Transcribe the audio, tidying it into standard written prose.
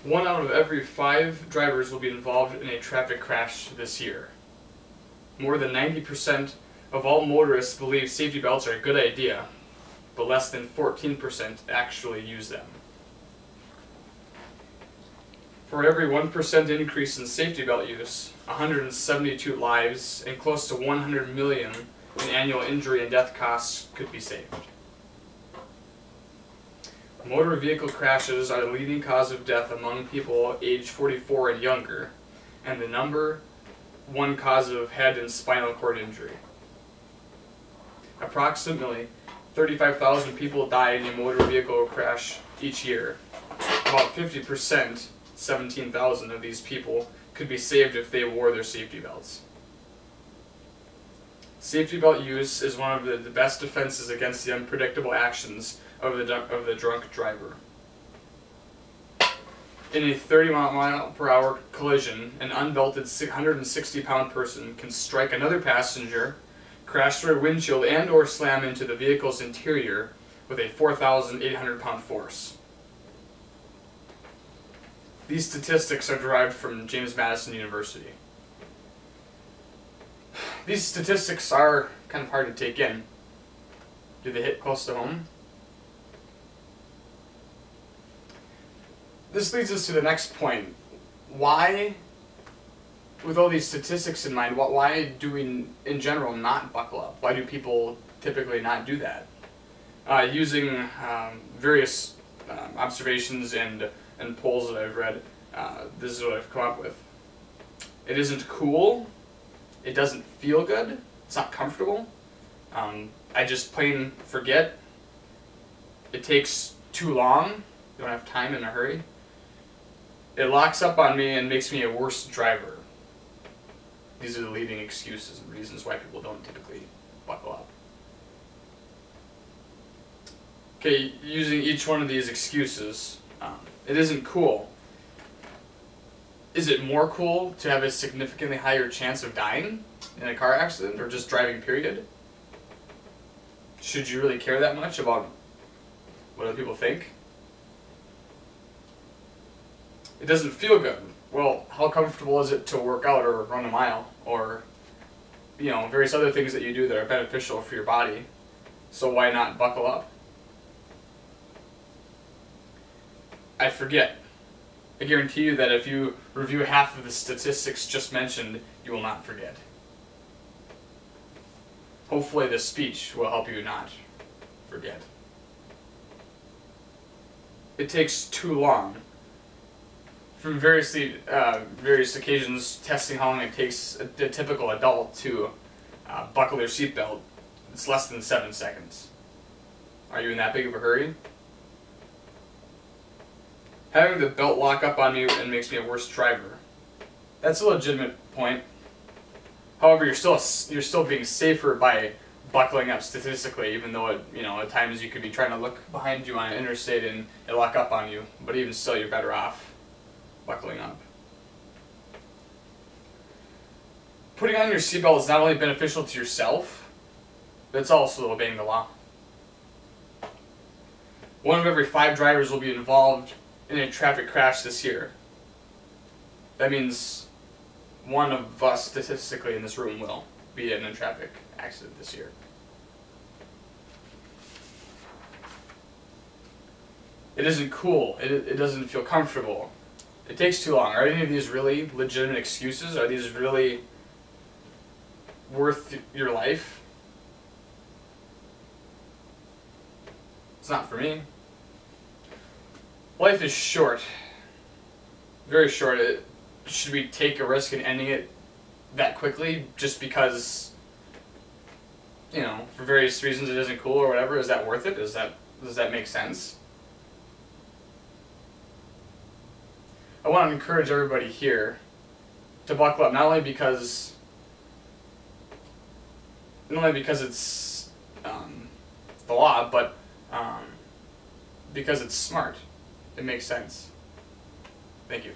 1 out of every 5 drivers will be involved in a traffic crash this year. More than 90% of all motorists believe safety belts are a good idea, but less than 14% actually use them. For every 1% increase in safety belt use, 172 lives and close to 100 million in annual injury and death costs could be saved. Motor vehicle crashes are the leading cause of death among people aged 44 and younger, and the number 1 cause of head and spinal cord injury. Approximately 35,000 people die in a motor vehicle crash each year. About 50%, 17,000 of these people, could be saved if they wore their safety belts. Safety belt use is one of the best defenses against the unpredictable actions of the drunk driver. In a 30-mile-per-hour collision, an unbelted 160-pound person can strike another passenger, crash through a windshield, and/or slam into the vehicle's interior with a 4,800-pound force. These statistics are derived from James Madison University. These statistics are kind of hard to take in. Do they hit close to home? This leads us to the next point. Why, with all these statistics in mind, why do we, in general, not buckle up? Why do people typically not do that? Using various observations and polls that I've read, this is what I've come up with. It isn't cool. It doesn't feel good. It's not comfortable. I just plain forget. It takes too long. You don't have time in a hurry. It locks up on me and makes me a worse driver. These are the leading excuses and reasons why people don't typically buckle up. Okay, using each one of these excuses, it isn't cool. Is it more cool to have a significantly higher chance of dying in a car accident or just driving, period? Should you really care that much about what other people think? It doesn't feel good. Well, how comfortable is it to work out or run a mile or, various other things that you do that are beneficial for your body? So why not buckle up? I forget. I guarantee you that if you review half of the statistics just mentioned, you will not forget. Hopefully this speech will help you not forget. It takes too long. From various occasions, testing how long it takes a typical adult to buckle their seatbelt, it's less than 7 seconds. Are you in that big of a hurry? Having the belt lock up on me and makes me a worse driver. That's a legitimate point. However, you're still being safer by buckling up statistically, even though at times you could be trying to look behind you on an interstate and it lock up on you. But even still, you're better off buckling up. Putting on your seatbelt is not only beneficial to yourself, but it's also obeying the law. 1 of every 5 drivers will be involved in a traffic crash this year. That means 1 of us statistically in this room will be in a traffic accident this year. It isn't cool. It doesn't feel comfortable. It takes too long. Are any of these really legitimate excuses? Are these really worth your life? It's not for me. Life is short. Very short. Should we take a risk in ending it that quickly just because, for various reasons it isn't cool or whatever? Is that worth it? Does that make sense? I want to encourage everybody here to buckle up, not only because it's the law, but because it's smart. It makes sense. Thank you.